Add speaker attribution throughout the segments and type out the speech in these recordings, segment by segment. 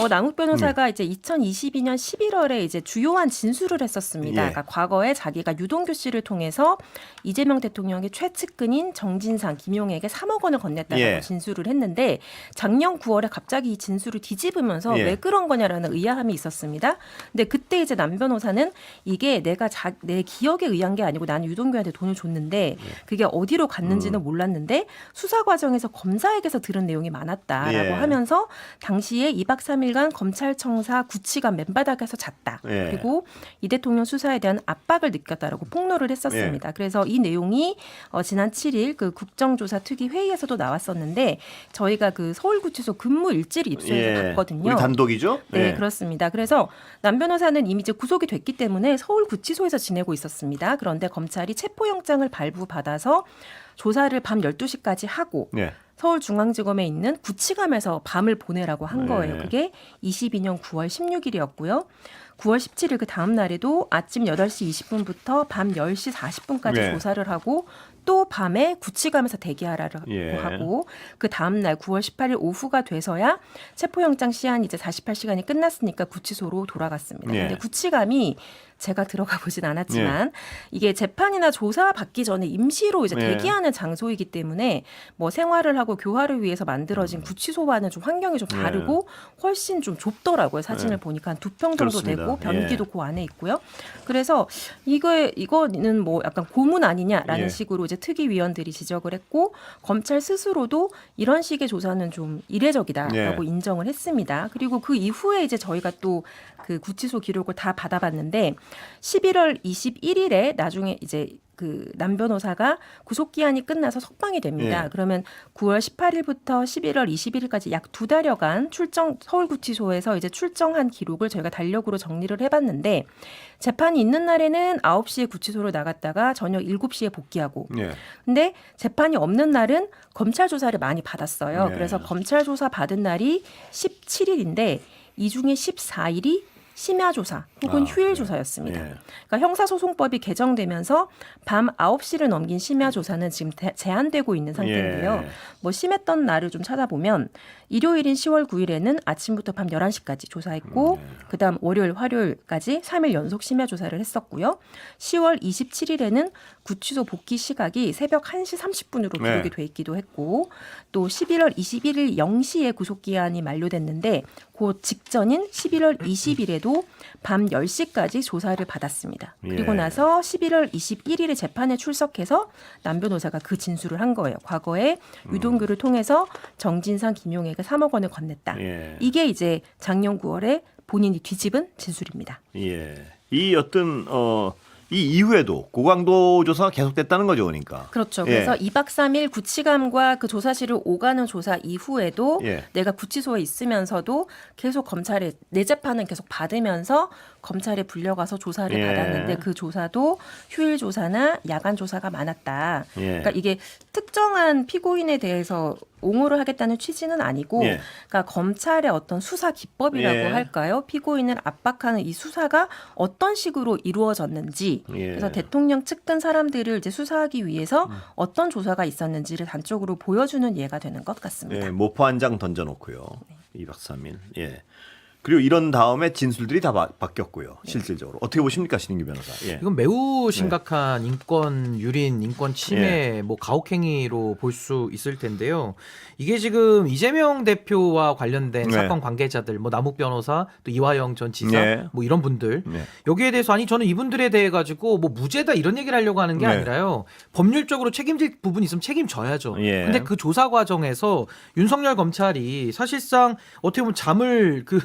Speaker 1: 남욱 변호사가 이제 2022년 11월에 이제 주요한 진술을 했었습니다.
Speaker 2: 예.
Speaker 1: 그러니까 과거에 자기가 유동규 씨를 통해서 이재명 대통령의 최측근인 정진상, 김용에게 3억 원을 건넸다고
Speaker 2: 예.
Speaker 1: 진술을 했는데 작년 9월에 갑자기 이 진술을 뒤집으면서
Speaker 2: 예.
Speaker 1: 왜 그런 거냐라는 의아함이 있었습니다. 근데 그때 이제 남 변호사는 이게 내가 내 기억에 의한 게 아니고 나는 유동규한테 돈을 줬는데 그게 어디로 갔는지는 몰랐는데 수사 과정에서 검사에게서 들은 내용이 많았다라고
Speaker 2: 예.
Speaker 1: 하면서 당시에 2박 3일간 검찰청사 구치관 맨바닥에서 잤다.
Speaker 2: 예.
Speaker 1: 그리고 이 대통령 수사에 대한 압박을 느꼈다라고 폭로를 했었습니다. 그래서 이 내용이 지난 7일 그 국정조사 특위 회의에서도 나왔었는데 저희가 그 서울구치소 근무 일지를 입수해서 봤거든요.
Speaker 2: 우리 단독이죠?
Speaker 1: 네,
Speaker 2: 예.
Speaker 1: 그렇습니다. 그래서 남 변호사는 이미 이제 구속이 됐기 때문에 서울구치소에서 지내고 있었습니다. 그런데 검찰이 체포영장을 발부받아서 조사를 밤 12시까지 하고
Speaker 2: 예.
Speaker 1: 서울중앙지검에 있는 구치감에서 밤을 보내라고 한 거예요.
Speaker 2: 네.
Speaker 1: 그게 22년 9월 16일이었고요. 9월 17일 그 다음 날에도 아침 8시 20분부터 밤 10시 40분까지
Speaker 2: 네.
Speaker 1: 조사를 하고 또 밤에 구치감에서 대기하라고
Speaker 2: 예.
Speaker 1: 하고 그 다음 날 9월 18일 오후가 돼서야 체포영장 시한이 이제 48시간이 끝났으니까 구치소로 돌아갔습니다.
Speaker 2: 예.
Speaker 1: 근데 구치감이 제가 들어가 보진 않았지만 이게 재판이나 조사 받기 전에 임시로 이제
Speaker 2: 예.
Speaker 1: 대기하는 장소이기 때문에 뭐 생활을 하고 교화를 위해서 만들어진 구치소와는 좀 환경이 좀 다르고 훨씬 좀 좁더라고요. 사진을 보니까 한 2평 정도
Speaker 2: 그렇습니다.
Speaker 1: 되고 변기도 그 안에 있고요. 그래서 이거는 뭐 약간 고문 아니냐라는
Speaker 2: 예.
Speaker 1: 식으로 이제 특위위원들이 지적을 했고 검찰 스스로도 이런 식의 조사는 좀 이례적이다라고
Speaker 2: 예.
Speaker 1: 인정을 했습니다. 그리고 그 이후에 이제 저희가 또 그 구치소 기록을 다 받아봤는데 11월 21일에 나중에 이제 그 남 변호사가 구속기한이 끝나서 석방이 됩니다.
Speaker 2: 예.
Speaker 1: 그러면 9월 18일부터 11월 21일까지 약 2달여간 서울구치소에서 이제 출정한 기록을 저희가 달력으로 정리를 해봤는데 재판이 있는 날에는 9시에 구치소로 나갔다가 저녁 7시에 복귀하고
Speaker 2: 예. 근데
Speaker 1: 재판이 없는 날은 검찰 조사를 많이 받았어요.
Speaker 2: 네.
Speaker 1: 그래서 검찰 조사 받은 날이 17일인데 이 중에 14일이 심야 조사 혹은 휴일 조사였습니다.
Speaker 2: 예.
Speaker 1: 그러니까 형사소송법이 개정되면서 밤 9시를 넘긴 심야 조사는 지금 제한되고 있는 상태인데요.
Speaker 2: 예.
Speaker 1: 뭐 심했던 날을 좀 찾아보면 일요일인 10월 9일에는 아침부터 밤 11시까지 조사했고 그다음 월요일, 화요일까지 3일 연속 심야 조사를 했었고요. 10월 27일에는 구치소 복귀 시각이 새벽 1시 30분으로 기록이 돼 있기도 했고 또 11월 21일 0시에 구속기한이 만료됐는데 그 직전인 11월 20일에도 밤 10시까지 조사를 받았습니다. 그리고
Speaker 2: 예.
Speaker 1: 나서 11월 21일에 재판에 출석해서 남 변호사가 그 진술을 한 거예요. 과거에 유동규를 통해서 정진상, 김용에게 3억 원을 건넸다.
Speaker 2: 예.
Speaker 1: 이게 이제 작년 9월에 본인이 뒤집은 진술입니다.
Speaker 2: 예. 이 어떤 이 이후에도 고강도 조사가 계속됐다는 거죠, 그러니까.
Speaker 1: 그렇죠.
Speaker 2: 예.
Speaker 1: 그래서 2박 3일 구치감과 그 조사실을 오가는 조사 이후에도
Speaker 2: 예.
Speaker 1: 내가 구치소에 있으면서도 계속 검찰에 내 재판은 계속 받으면서 검찰에 불려가서 조사를
Speaker 2: 예.
Speaker 1: 받았는데 그 조사도 휴일 조사나 야간 조사가 많았다.
Speaker 2: 예.
Speaker 1: 그러니까 이게 특정한 피고인에 대해서 옹호를 하겠다는 취지는 아니고
Speaker 2: 예.
Speaker 1: 그러니까 검찰의 어떤 수사 기법이라고
Speaker 2: 예.
Speaker 1: 할까요? 피고인을 압박하는 이 수사가 어떤 식으로 이루어졌는지
Speaker 2: 예.
Speaker 1: 그래서 대통령 측근 사람들을 이제 수사하기 위해서 어떤 조사가 있었는지를 단적으로 보여주는 예가 되는 것 같습니다.
Speaker 2: 예, 모포 한 장 던져놓고요. 2박 3일. 예. 그리고 이런 다음에 진술들이 다 바뀌었고요. 실질적으로. 어떻게 보십니까, 신인규 변호사? 예.
Speaker 3: 이건 매우 심각한 인권 유린, 인권 침해, 뭐 가혹행위로 볼 수 있을 텐데요. 이게 지금 이재명 대표와 관련된
Speaker 2: 네.
Speaker 3: 사건 관계자들, 뭐 남욱 변호사, 또 이화영 전 지사,
Speaker 2: 네.
Speaker 3: 뭐 이런 분들
Speaker 2: 네.
Speaker 3: 여기에 대해서 아니 저는 이분들에 대해 가지고 뭐 무죄다 이런 얘기를 하려고 하는 게
Speaker 2: 네.
Speaker 3: 아니라요. 법률적으로 책임질 부분이 있으면 책임져야죠.
Speaker 2: 예.
Speaker 3: 근데 그 조사 과정에서 윤석열 검찰이 사실상 어떻게 보면 잠을 그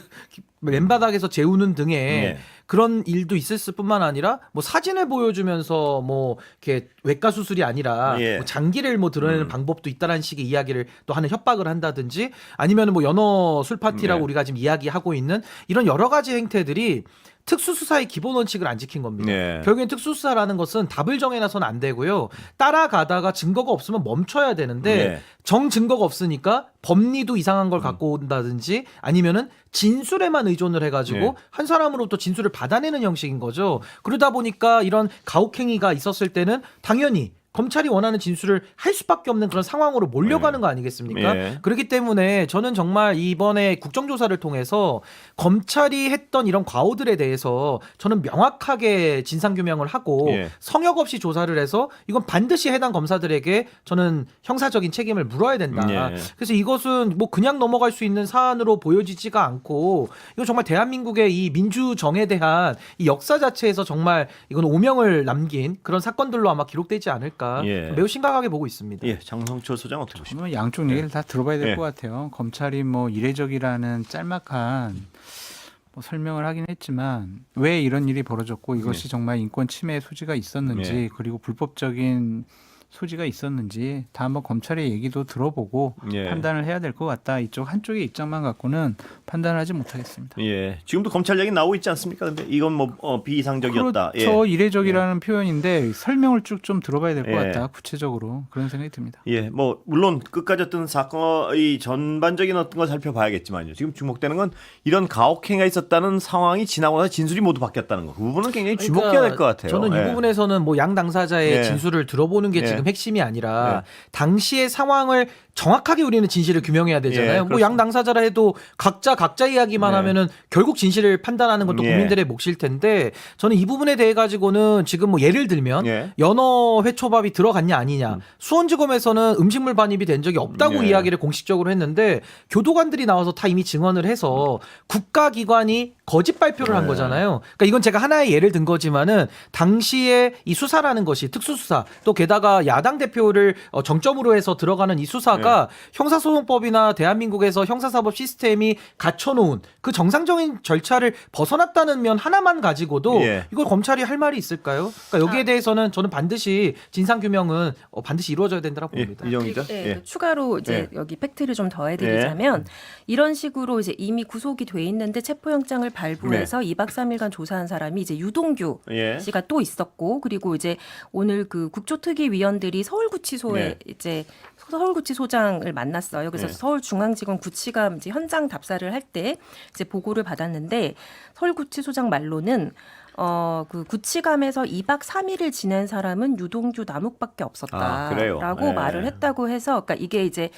Speaker 3: 맨바닥에서 재우는 등의
Speaker 2: 예.
Speaker 3: 그런 일도 있었을 뿐만 아니라 뭐 사진을 보여주면서 뭐 이렇게 외과 수술이 아니라
Speaker 2: 예.
Speaker 3: 뭐 장기를 뭐 드러내는 방법도 있다라는 식의 이야기를 또 하는 협박을 한다든지 아니면 뭐 연어 술 파티라고
Speaker 2: 네.
Speaker 3: 우리가 지금 이야기하고 있는 이런 여러 가지 행태들이 특수수사의 기본 원칙을 안 지킨 겁니다.
Speaker 2: 네.
Speaker 3: 결국엔 특수수사라는 것은 답을 정해놔서는 안 되고요. 따라가다가 증거가 없으면 멈춰야 되는데
Speaker 2: 네.
Speaker 3: 정 증거가 없으니까 법리도 이상한 걸 갖고 온다든지 아니면은 진술에만 의존을 해가지고
Speaker 2: 네.
Speaker 3: 한 사람으로부터 진술을 받아내는 형식인 거죠. 그러다 보니까 이런 가혹행위가 있었을 때는 당연히 검찰이 원하는 진술을 할 수밖에 없는 그런 상황으로 몰려가는 거 아니겠습니까?
Speaker 2: 예.
Speaker 3: 그렇기 때문에 저는 정말 이번에 국정조사를 통해서 검찰이 했던 이런 과오들에 대해서 저는 명확하게 진상규명을 하고
Speaker 2: 예.
Speaker 3: 성역 없이 조사를 해서 이건 반드시 해당 검사들에게 저는 형사적인 책임을 물어야 된다.
Speaker 2: 예.
Speaker 3: 그래서 이것은 뭐 그냥 넘어갈 수 있는 사안으로 보여지지가 않고 이건 정말 대한민국의 이 민주정에 대한 이 역사 자체에서 정말 이건 오명을 남긴 그런 사건들로 아마 기록되지 않을까
Speaker 2: 예.
Speaker 3: 매우 심각하게 보고 있습니다.
Speaker 2: 예, 장성철 소장 어떻게 보십니까?
Speaker 4: 저는 양쪽 얘기를 다 들어봐야 될
Speaker 2: 예.
Speaker 4: 것 같아요. 검찰이 뭐 이례적이라는 짤막한 뭐 설명을 하긴 했지만 왜 이런 일이 벌어졌고 이것이 정말 인권 침해의 소지가 있었는지
Speaker 2: 예.
Speaker 4: 그리고 불법적인 소지가 있었는지 다 한번 검찰의 얘기도 들어보고
Speaker 2: 예.
Speaker 4: 판단을 해야 될 것 같다. 이쪽 한쪽의 입장만 갖고는 판단을 하지 못하겠습니다.
Speaker 2: 예, 지금도 검찰 얘기 나오고 있지 않습니까? 근데 이건 뭐 비이상적이었다.
Speaker 4: 그렇죠. 이례적이라는 표현인데 설명을 쭉 좀 들어봐야 될 것
Speaker 2: 예.
Speaker 4: 같다. 구체적으로 그런 생각이 듭니다.
Speaker 2: 예, 뭐 물론 끝까지 어떤 사건의 전반적인 어떤 걸 살펴봐야겠지만요. 지금 주목되는 건 이런 가혹행위가 있었다는 상황이 지나고 나서 진술이 모두 바뀌었다는 거. 그 부분은 굉장히 주목해야 될 것 같아요.
Speaker 3: 저는 이
Speaker 2: 예.
Speaker 3: 부분에서는 뭐 양 당사자의
Speaker 2: 예.
Speaker 3: 진술을 들어보는 게
Speaker 2: 예.
Speaker 3: 지금 핵심이 아니라
Speaker 2: 예.
Speaker 3: 당시의 상황을 정확하게 우리는 진실을 규명해야 되잖아요.
Speaker 2: 예,
Speaker 3: 뭐 양
Speaker 2: 그렇습니다.
Speaker 3: 당사자라 해도 각자 이야기만
Speaker 2: 네.
Speaker 3: 하면은 결국 진실을 판단하는 것도
Speaker 2: 예.
Speaker 3: 국민들의 몫일 텐데 저는 이 부분에 대해 가지고는 지금 뭐 예를 들면
Speaker 2: 예.
Speaker 3: 연어 회초밥이 들어갔냐 아니냐 수원지검에서는 음식물 반입이 된 적이 없다고
Speaker 2: 예.
Speaker 3: 이야기를 공식적으로 했는데 교도관들이 나와서 다 이미 증언을 해서 국가기관이 거짓 발표를 한
Speaker 2: 네.
Speaker 3: 거잖아요. 그러니까 이건 제가 하나의 예를 든 거지만은 당시에 이 수사라는 것이 특수수사 또 게다가 야당 대표를 정점으로 해서 들어가는 이 수사가 형사소송법이나 대한민국에서 형사사법 시스템이 갖춰놓은 그 정상적인 절차를 벗어났다는 면 하나만 가지고도
Speaker 2: 예.
Speaker 3: 이걸 검찰이 할 말이 있을까요? 그러니까 여기에 대해서는 저는 반드시 진상규명은 반드시 이루어져야 된다고
Speaker 2: 예,
Speaker 3: 봅니다.
Speaker 2: 이정 기자.
Speaker 1: 예,
Speaker 2: 예.
Speaker 1: 추가로 이제 여기 팩트를 좀 더해드리자면 이런 식으로 이제 이미 구속이 돼 있는데 체포영장을 발부해서 2박 3일간 조사한 사람이 이제 유동규
Speaker 2: 예.
Speaker 1: 씨가 또 있었고 그리고 이제 오늘 그 국조특위위원들이 서울구치소에
Speaker 2: 네.
Speaker 1: 이제 서울구치소장을 만났어요. 그래서
Speaker 2: 네.
Speaker 1: 서울중앙지검 구치감 이제 현장 답사를 할 때 이제 보고를 받았는데 서울구치소장 말로는 그 구치감에서 2박 3일을 지낸 사람은 유동규 남욱밖에
Speaker 2: 아, 그래요?
Speaker 1: 없었다라고
Speaker 2: 네.
Speaker 1: 말을 했다고 해서 그러니까 이게 이제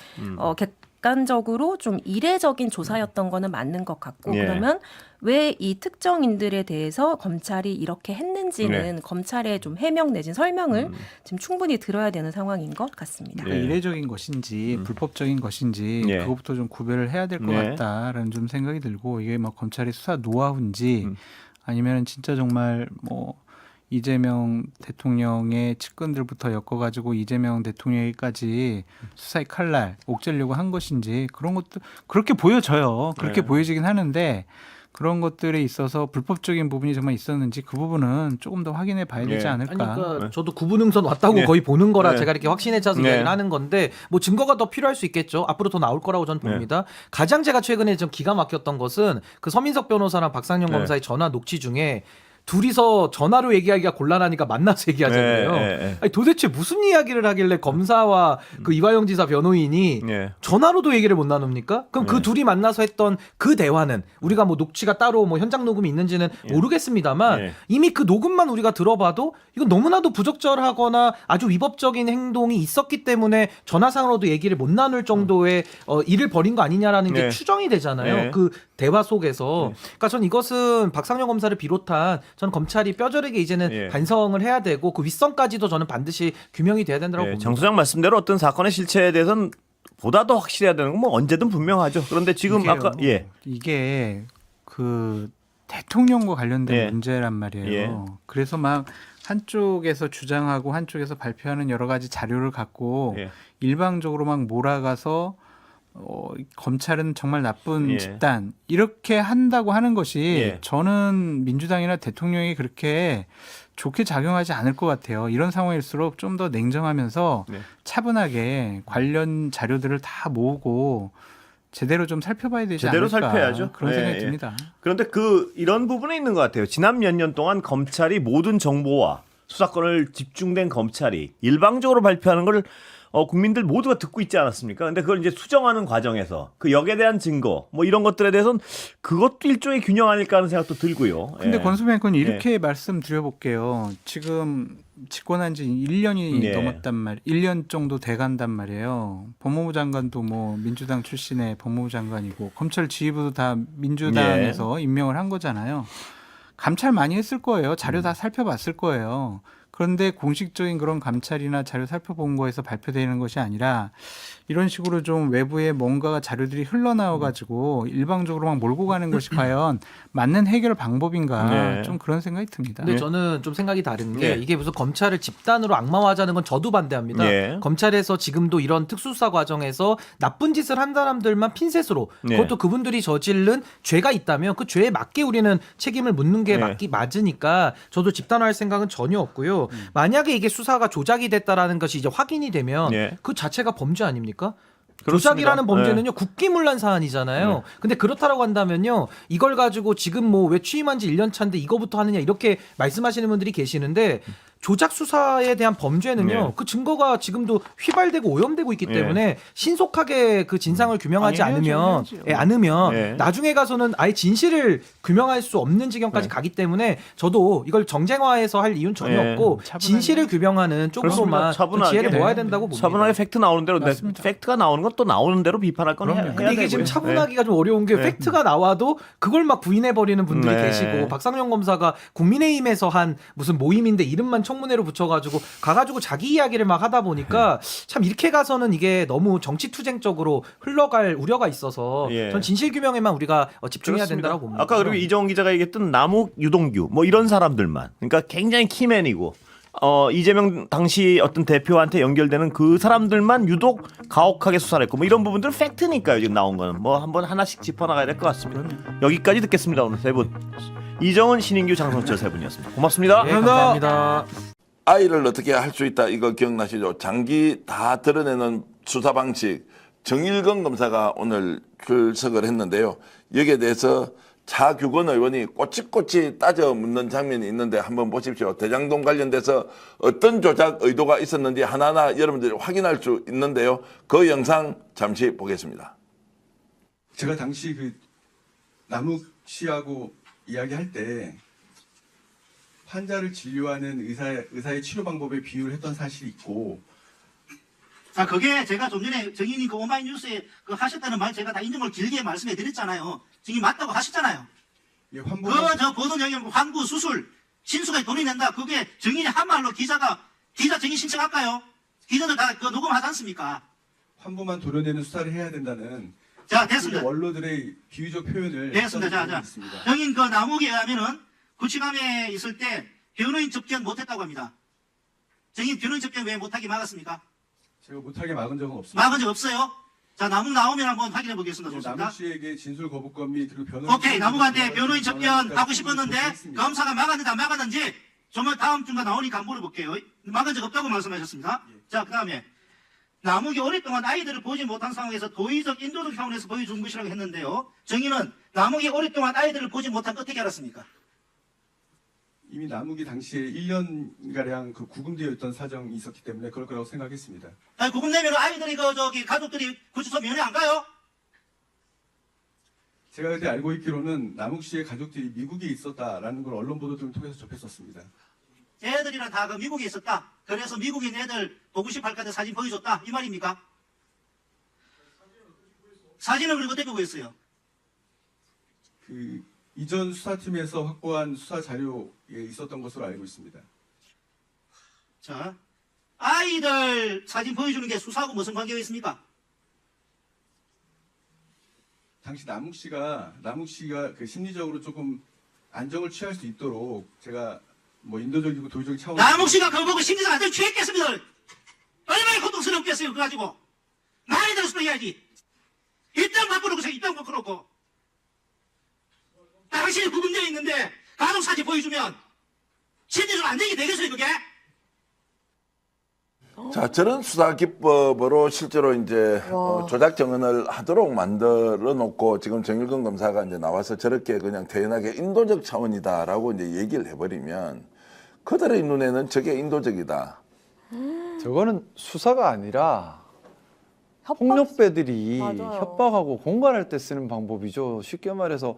Speaker 1: 객관적으로 좀 이례적인 조사였던 거는 맞는 것 같고
Speaker 2: 예.
Speaker 1: 그러면 왜 이 특정인들에 대해서 검찰이 이렇게 했는지는
Speaker 2: 네.
Speaker 1: 검찰의 좀 해명 내진 설명을 지금 충분히 들어야 되는 상황인 것 같습니다.
Speaker 2: 예.
Speaker 4: 이례적인 것인지 불법적인 것인지
Speaker 2: 예.
Speaker 4: 그것부터 좀 구별을 해야 될 것
Speaker 2: 네.
Speaker 4: 같다라는 좀 생각이 들고 이게 뭐 검찰의 수사 노하우인지 아니면 진짜 정말 뭐 이재명 대통령의 측근들부터 엮어가지고 이재명 대통령까지 수사의 칼날 옥죄려고 한 것인지 그런 것도 그렇게 보여져요. 그렇게
Speaker 2: 네.
Speaker 4: 보여지긴 하는데 그런 것들에 있어서 불법적인 부분이 정말 있었는지 그 부분은 조금 더 확인해 봐야 되지
Speaker 2: 네.
Speaker 4: 않을까.
Speaker 3: 그러니까
Speaker 2: 네.
Speaker 3: 저도 구분응선 왔다고
Speaker 2: 네.
Speaker 3: 거의 보는 거라
Speaker 2: 네.
Speaker 3: 제가 이렇게 확신에 차서
Speaker 2: 네.
Speaker 3: 이야기를 하는 건데 뭐 증거가 더 필요할 수 있겠죠. 앞으로 더 나올 거라고 저는 봅니다. 가장 제가 최근에 좀 기가 막혔던 것은 그 서민석 변호사랑 박상영
Speaker 2: 네.
Speaker 3: 검사의 전화 녹취 중에 둘이서 전화로 얘기하기가 곤란하니까 만나서 얘기하잖아요.
Speaker 2: 네.
Speaker 3: 아니, 도대체 무슨 이야기를 하길래 검사와 그 이화영 지사 변호인이
Speaker 2: 예.
Speaker 3: 전화로도 얘기를 못 나눕니까? 그럼 그
Speaker 2: 네.
Speaker 3: 둘이 만나서 했던 그 대화는 우리가 뭐 녹취가 따로 뭐 현장 녹음이 있는지는 모르겠습니다만
Speaker 2: 예.
Speaker 3: 이미 그 녹음만 우리가 들어봐도 이건 너무나도 부적절하거나 아주 위법적인 행동이 있었기 때문에 전화상으로도 얘기를 못 나눌 정도의 일을 벌인 거 아니냐라는 게
Speaker 2: 네.
Speaker 3: 추정이 되잖아요.
Speaker 2: 네.
Speaker 3: 그 대화 속에서. 그러니까 전 이것은 박상영 검사를 비롯한 전 검찰이 뼈저리게 이제는
Speaker 2: 예.
Speaker 3: 반성을 해야 되고 그 윗선까지도 저는 반드시 규명이 돼야 된다고
Speaker 2: 예,
Speaker 3: 봅니다.
Speaker 2: 장 소장 말씀대로 어떤 사건의 실체에 대해서는 보다 더 확실해야 되는 건 뭐 언제든 분명하죠. 그런데 지금
Speaker 4: 이게요.
Speaker 2: 아까
Speaker 4: 이게 그 대통령과 관련된
Speaker 2: 예.
Speaker 4: 문제란 말이에요.
Speaker 2: 예.
Speaker 4: 그래서 막 한쪽에서 주장하고 한쪽에서 발표하는 여러 가지 자료를 갖고
Speaker 2: 예.
Speaker 4: 일방적으로 막 몰아가서 검찰은 정말 나쁜
Speaker 2: 예.
Speaker 4: 집단 이렇게 한다고 하는 것이
Speaker 2: 예.
Speaker 4: 저는 민주당이나 대통령이 그렇게 좋게 작용하지 않을 것 같아요. 이런 상황일수록 좀 더 냉정하면서
Speaker 2: 네.
Speaker 4: 차분하게 관련 자료들을 다 모으고 제대로 좀 살펴봐야 되지
Speaker 2: 제대로
Speaker 4: 않을까
Speaker 2: 살펴야죠.
Speaker 4: 그런
Speaker 2: 예,
Speaker 4: 생각이
Speaker 2: 예.
Speaker 4: 듭니다.
Speaker 2: 그런데 이런 부분에 있는 것 같아요. 지난 몇 년 동안 검찰이 모든 정보와 수사권을 집중된 검찰이 일방적으로 발표하는 걸 국민들 모두가 듣고 있지 않았습니까? 근데 그걸 이제 수정하는 과정에서 그 역에 대한 증거 뭐 이런 것들에 대해서는 그것도 일종의 균형 아닐까 하는 생각도 들고요.
Speaker 4: 근데
Speaker 2: 예.
Speaker 4: 권수민 의원 이렇게 말씀드려볼게요. 지금 집권한 지 1년이
Speaker 2: 예.
Speaker 4: 넘었단 말, 1년 정도 돼간단 말이에요. 법무부 장관도 뭐 민주당 출신의 법무부 장관이고 검찰 지휘부도 다 민주당에서 임명을 한 거잖아요. 감찰 많이 했을 거예요. 자료 다 살펴봤을 거예요. 그런데 공식적인 그런 감찰이나 자료 살펴본 거에서 발표되는 것이 아니라 이런 식으로 좀 외부에 뭔가가 자료들이 흘러나와가지고 일방적으로 막 몰고 가는 것이 과연 맞는 해결 방법인가
Speaker 2: 네.
Speaker 4: 좀 그런 생각이 듭니다.
Speaker 3: 근데 저는 좀 생각이 다른 게
Speaker 2: 네.
Speaker 3: 이게 무슨 검찰을 집단으로 악마화하자는 건 저도 반대합니다.
Speaker 2: 네.
Speaker 3: 검찰에서 지금도 이런 특수수사 과정에서 나쁜 짓을 한 사람들만 핀셋으로
Speaker 2: 네.
Speaker 3: 그것도 그분들이 저지른 죄가 있다면 그 죄에 맞게 우리는 책임을 묻는 게
Speaker 2: 네.
Speaker 3: 맞으니까 저도 집단화할 생각은 전혀 없고요. 만약에 이게 수사가 조작이 됐다라는 것이 이제 확인이 되면
Speaker 2: 네.
Speaker 3: 그 자체가 범죄 아닙니까?
Speaker 2: 그렇습니다.
Speaker 3: 조작이라는 범죄는요 국기문란 사안이잖아요.
Speaker 2: 네.
Speaker 3: 근데 그렇다라고 한다면요 이걸 가지고 지금 뭐 왜 취임한 지 1년 차인데 이거부터 하느냐 이렇게 말씀하시는 분들이 계시는데 조작 수사에 대한 범죄는요
Speaker 2: 네.
Speaker 3: 그 증거가 지금도 휘발되고 오염되고 있기
Speaker 2: 네.
Speaker 3: 때문에 신속하게 그 진상을 규명하지
Speaker 4: 아니,
Speaker 3: 않으면
Speaker 4: 해야죠.
Speaker 3: 않으면
Speaker 2: 네.
Speaker 3: 나중에 가서는 아예 진실을 규명할 수 없는 지경까지
Speaker 2: 네.
Speaker 3: 가기 때문에 저도 이걸 정쟁화해서 할 이유는 전혀
Speaker 2: 네.
Speaker 3: 없고
Speaker 4: 차분하게.
Speaker 3: 진실을 규명하는 쪽으로만 좀
Speaker 2: 차분하게.
Speaker 3: 지혜를 모아야
Speaker 2: 네.
Speaker 3: 된다고 봅니다.
Speaker 2: 차분하게 팩트 나오는 대로
Speaker 4: 맞습니다.
Speaker 2: 팩트가 나오는 건 또 나오는 대로 비판할 건
Speaker 4: 그럼요.
Speaker 2: 해야
Speaker 3: 근데 이게 지금
Speaker 2: 되고요.
Speaker 3: 차분하기가 좀 어려운 게
Speaker 2: 네.
Speaker 3: 팩트가 나와도 그걸 막 부인해 버리는 분들이
Speaker 2: 네.
Speaker 3: 계시고 박상용 검사가 국민의힘에서 한 무슨 모임인데 이름만 청문회로 붙여가지고 가가지고 자기 이야기를 막 하다 보니까 참 이렇게 가서는 이게 너무 정치 투쟁적으로 흘러갈 우려가 있어서
Speaker 2: 예.
Speaker 3: 전 진실 규명에만 우리가 집중해야
Speaker 2: 그렇습니다.
Speaker 3: 된다고 봅니다.
Speaker 2: 아까 그리고 이정훈 기자가 얘기했던 남욱, 유동규 뭐 이런 사람들만 그러니까 굉장히 키맨이고 이재명 당시 어떤 대표한테 연결되는 그 사람들만 유독 가혹하게 수사를 했고 뭐 이런 부분들은 팩트니까요. 지금 나온 거는 뭐 한번 하나씩 짚어나가야 될 것 같습니다. 여기까지 듣겠습니다. 오늘 세 분. 이정훈, 신인규, 장성철 세 분이었습니다. 고맙습니다.
Speaker 3: 예, 감사합니다.
Speaker 5: 아이를 어떻게 할 수 있다 이거 기억나시죠? 장기 다 드러내는 수사 방식. 정일건 검사가 오늘 출석을 했는데요. 여기에 대해서 차규건 의원이 꼬치꼬치 따져 묻는 장면이 있는데 한번 보십시오. 대장동 관련돼서 어떤 조작 의도가 있었는지 하나하나 여러분들이 확인할 수 있는데요. 그 영상 잠시 보겠습니다.
Speaker 6: 제가 당시 그 남욱 씨하고 이야기할 때 환자를 진료하는 의사의 치료 방법에 비유를 했던 사실이 있고,
Speaker 7: 자, 그게 제가 좀 전에 정인이 그 오마이뉴스에 그 하셨다는 말 제가 다 인정을 길게 말씀해 드렸잖아요. 정인 맞다고 하셨잖아요.
Speaker 6: 예,
Speaker 7: 그
Speaker 6: 환부만
Speaker 7: 저 보도 내용 환구 수술 신수가 돈이 낸다. 그게 정인이 한 말로 기자 정인 신청할까요? 기자들 다 그 녹음하지 않습니까?
Speaker 6: 도려내는 수사를 해야 된다는
Speaker 7: 자, 됐습니다.
Speaker 6: 원로들의 비유적 표현을
Speaker 7: 됐습니다.
Speaker 6: 했던
Speaker 7: 자,
Speaker 6: 부분이 있습니다.
Speaker 7: 정인 그 남욱에 의하면은 구치감에 있을 때 변호인 접견 못했다고 합니다. 정인 변호인 접견 왜 못하게 막았습니까?
Speaker 6: 제가 못하게 막은 적은 없습니다.
Speaker 7: 막은 적 없어요. 자, 남욱 나오면 한번 확인해 보겠습니다. 좋습니다.
Speaker 6: 남욱 씨에게 진술 거부권 및 그리고 변호인
Speaker 7: 오케이, 남욱한테 변호인 접견하고 싶었는데 검사가 막았는지 안 막았는지 정말 다음 주가 나오니까 한번 물어볼게요. 막은 적 없다고 말씀하셨습니다. 자, 그 다음에 남욱이 오랫동안 아이들을 보지 못한 상황에서 도의적 인도적 차원에서 보여준 것이라고 했는데요. 정의는 남욱이 오랫동안 아이들을 보지 못한 거 어떻게 알았습니까?
Speaker 6: 이미 남욱이 당시에 1년가량 그 구금되어 있던 사정이 있었기 때문에 그럴 거라고 생각했습니다.
Speaker 7: 아니, 구금 내면 아이들이 가족들이 구치소 면회 안 가요?
Speaker 6: 제가 그때 알고 있기로는 남욱 씨의 가족들이 미국에 있었다라는 걸 언론 보도들을 통해서 접했었습니다.
Speaker 7: 애들이랑 다 그 미국에 있었다. 그래서 미국인 애들 보고 싶어 할 건데 사진 보여줬다. 이 말입니까? 사진을 그리고 어떻게 보였어요?
Speaker 6: 그 이전 수사팀에서 확보한 수사 자료에 있었던 것으로 알고 있습니다.
Speaker 7: 자, 아이들 사진 보여주는 게 수사하고 무슨 관계가 있습니까?
Speaker 6: 당시 남욱 씨가 그 심리적으로 조금 안정을 취할 수 있도록 제가 뭐 인도적이고 도의적 차원
Speaker 7: 남욱 씨가 그거 보고 심리적 안정 취했겠습니다. 얼마나 고통스럽겠어요. 그거 가지고 많이 들어서 해야지. 입장 바꾸놓고 입장 바꾸놓고 당신이 구금되어 있는데 가족 사진 보여주면 심리적 안정이 되겠어요. 그게?
Speaker 5: 자, 저런 수사 기법으로 실제로 이제 조작 정언을 하도록 만들어 놓고 지금 정일근 검사가 이제 나와서 저렇게 그냥 태연하게 인도적 차원이다라고 이제 얘기를 해버리면 그들의 눈에는 저게 인도적이다.
Speaker 8: 저거는 수사가 아니라
Speaker 9: 협박?
Speaker 8: 폭력배들이
Speaker 9: 맞아요.
Speaker 8: 협박하고 공갈할 때 쓰는 방법이죠. 쉽게 말해서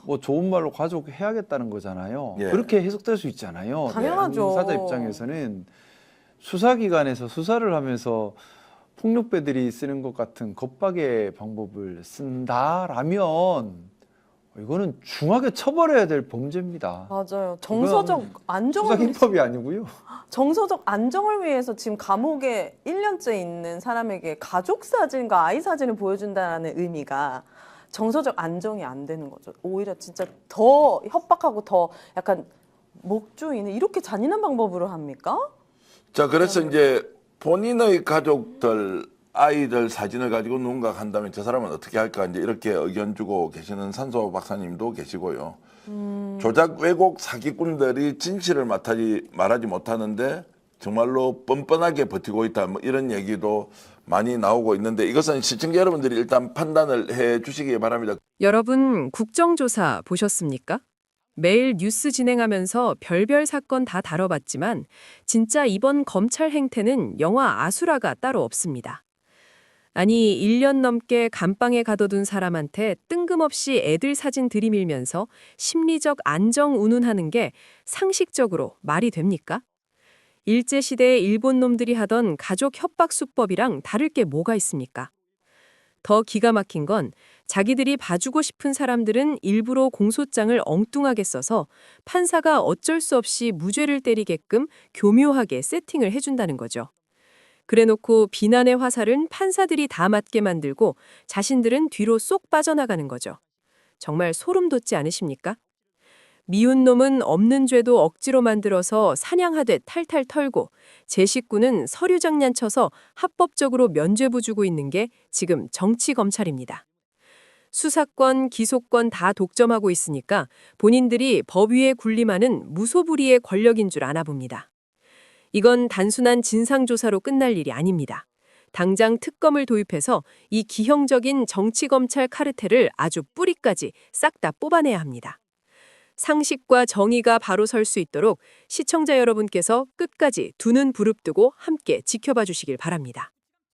Speaker 8: 뭐 좋은 말로 가족해야겠다는 거잖아요.
Speaker 5: 예.
Speaker 8: 그렇게 해석될 수 있잖아요.
Speaker 9: 당연하죠.
Speaker 8: 사자 입장에서는 수사기관에서 수사를 하면서 폭력배들이 쓰는 것 같은 겁박의 방법을 쓴다라면 이거는 중하게 처벌해야 될 범죄입니다.
Speaker 9: 맞아요. 정서적 안정을
Speaker 8: 수사기법이 아니고요.
Speaker 9: 정서적 안정을 위해서 지금 감옥에 1년째 있는 사람에게 가족 사진과 아이 사진을 보여준다는 의미가 정서적 안정이 안 되는 거죠. 오히려 진짜 더 협박하고 더 약간 목조이는 이렇게 잔인한 방법으로 합니까?
Speaker 5: 자, 그래서 이제 본인의 가족들, 아이들 사진을 가지고 누군가 한다면 저 사람은 어떻게 할까 이제 이렇게 의견 주고 계시는 산소 박사님도 계시고요. 조작 왜곡 사기꾼들이 진실을 말하지 못하는데 정말로 뻔뻔하게 버티고 있다 뭐 이런 얘기도 많이 나오고 있는데 이것은 시청자 여러분들이 일단 판단을 해 주시기 바랍니다.
Speaker 10: 여러분, 국정조사 보셨습니까? 매일 뉴스 진행하면서 별별 사건 다 다뤄봤지만 진짜 이번 검찰 행태는 영화 아수라가 따로 없습니다. 아니, 1년 넘게 감방에 가둬둔 사람한테 뜬금없이 애들 사진 들이밀면서 심리적 안정 운운하는 게 상식적으로 말이 됩니까? 일제시대에 일본 놈들이 하던 가족 협박 수법이랑 다를 게 뭐가 있습니까? 더 기가 막힌 건 자기들이 봐주고 싶은 사람들은 일부러 공소장을 엉뚱하게 써서 판사가 어쩔 수 없이 무죄를 때리게끔 교묘하게 세팅을 해준다는 거죠. 그래놓고 비난의 화살은 판사들이 다 맞게 만들고 자신들은 뒤로 쏙 빠져나가는 거죠. 정말 소름 돋지 않으십니까? 미운 놈은 없는 죄도 억지로 만들어서 사냥하듯 탈탈 털고 제 식구는 서류 장난쳐서 합법적으로 면죄부 주고 있는 게 지금 정치검찰입니다. 수사권, 기소권 다 독점하고 있으니까 본인들이 법 위에 군림하는 무소불위의 권력인 줄 아나 봅니다. 이건 단순한 진상조사로 끝날 일이 아닙니다. 당장 특검을 도입해서 이 기형적인 정치검찰 카르텔을 아주 뿌리까지 싹 다 뽑아내야 합니다. 상식과 정의가 바로 설 수 있도록 시청자 여러분께서 끝까지 두 눈 부릅뜨고 함께 지켜봐 주시길 바랍니다.